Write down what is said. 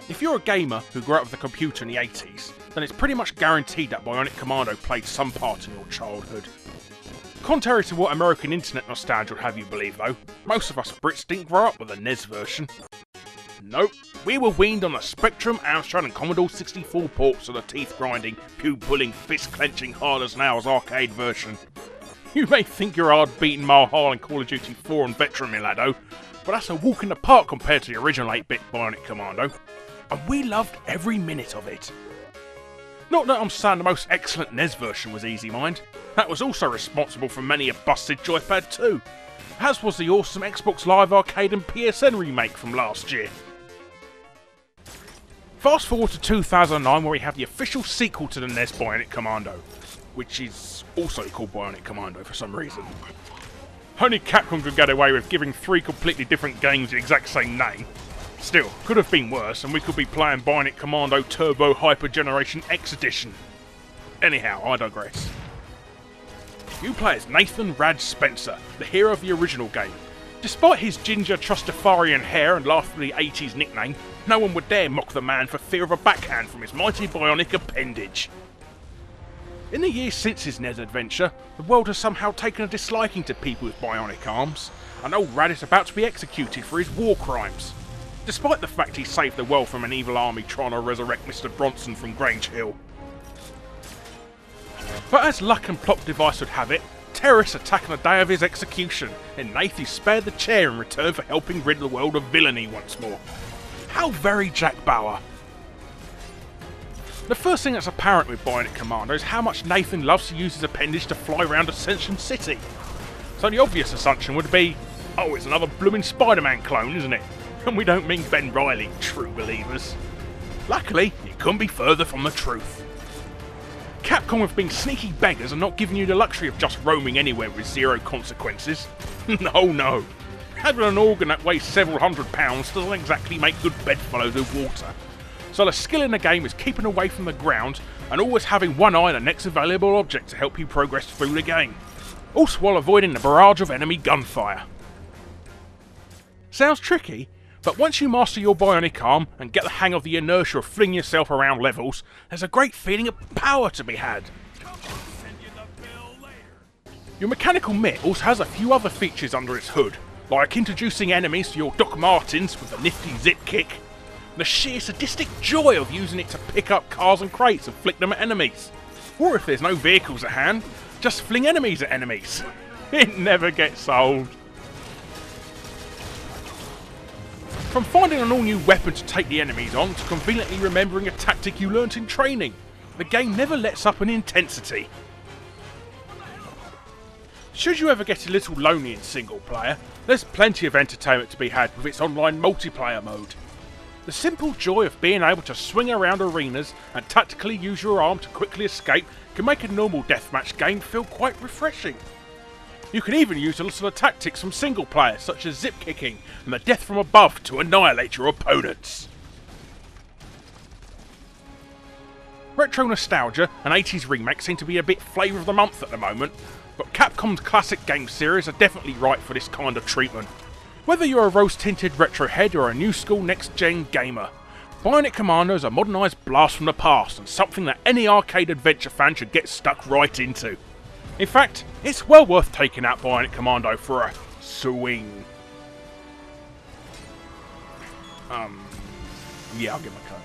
If you're a gamer who grew up with a computer in the 80s, then it's pretty much guaranteed that Bionic Commando played some part in your childhood. Contrary to what American internet nostalgia would have you believe though, most of us Brits didn't grow up with a NES version. Nope, we were weaned on the Spectrum, Amstrad and Commodore 64 ports of the teeth-grinding, pube-pulling, fist-clenching, hard-as-nails arcade version. You may think you're hard-beating Mahal in Call of Duty 4 and Veteran Milado, but that's a walk in the park compared to the original 8-bit Bionic Commando. And we loved every minute of it. Not that I'm saying the most excellent NES version was Easy Mind, that was also responsible for many a busted joypad too, as was the awesome Xbox Live Arcade and PSN remake from last year. Fast forward to 2009 where we have the official sequel to the NES Bionic Commando, which is also called Bionic Commando for some reason. Only Capcom could get away with giving 3 completely different games the exact same name. Still, could have been worse, and we could be playing Bionic Commando Turbo Hyper Generation X Edition. Anyhow, I digress. You play as Nathan Rad Spencer, the hero of the original game. Despite his ginger Trustafarian hair and laughably 80s nickname, no one would dare mock the man for fear of a backhand from his mighty bionic appendage. In the years since his NES adventure, the world has somehow taken a disliking to people with bionic arms, and old Rad is about to be executed for his war crimes. Despite the fact he saved the world from an evil army trying to resurrect Mr. Bronson from Grange Hill. But as luck and plot device would have it, terrorists attack on the day of his execution, and Nath is spared the chair in return for helping rid the world of villainy once more. How very Jack Bauer. The first thing that's apparent with Bionic Commando is how much Nathan loves to use his appendage to fly around Ascension City. So the obvious assumption would be, oh, it's another blooming Spider-Man clone, isn't it? And we don't mean Ben Reilly, true believers. Luckily, it couldn't be further from the truth. Capcom have been sneaky beggars and not giving you the luxury of just roaming anywhere with zero consequences. No. Having an organ that weighs several £100 doesn't exactly make good bedfellows with water. So the skill in the game is keeping away from the ground and always having one eye on the next available object to help you progress through the game. Also while avoiding the barrage of enemy gunfire. Sounds tricky, but once you master your bionic arm and get the hang of the inertia of flinging yourself around levels, there's a great feeling of power to be had. Your mechanical mitt also has a few other features under its hood, like introducing enemies to your Doc Martens with the nifty zip kick, and the sheer sadistic joy of using it to pick up cars and crates and flick them at enemies. Or if there's no vehicles at hand, just fling enemies at enemies. It never gets old. From finding an all-new weapon to take the enemies on, to conveniently remembering a tactic you learnt in training, the game never lets up in intensity. Should you ever get a little lonely in single player, there's plenty of entertainment to be had with its online multiplayer mode. The simple joy of being able to swing around arenas and tactically use your arm to quickly escape can make a normal deathmatch game feel quite refreshing. You can even use a lot of the tactics from single player, such as zip kicking and the death from above to annihilate your opponents. Retro nostalgia and 80s remakes seem to be a bit flavour of the month at the moment, but Capcom's classic game series are definitely right for this kind of treatment. Whether you're a rose-tinted retro head or a new school next-gen gamer, Bionic Commando is a modernised blast from the past and something that any arcade adventure fan should get stuck right into. In fact, it's well worth taking out Bionic Commando for a swing. Yeah, I'll give my code.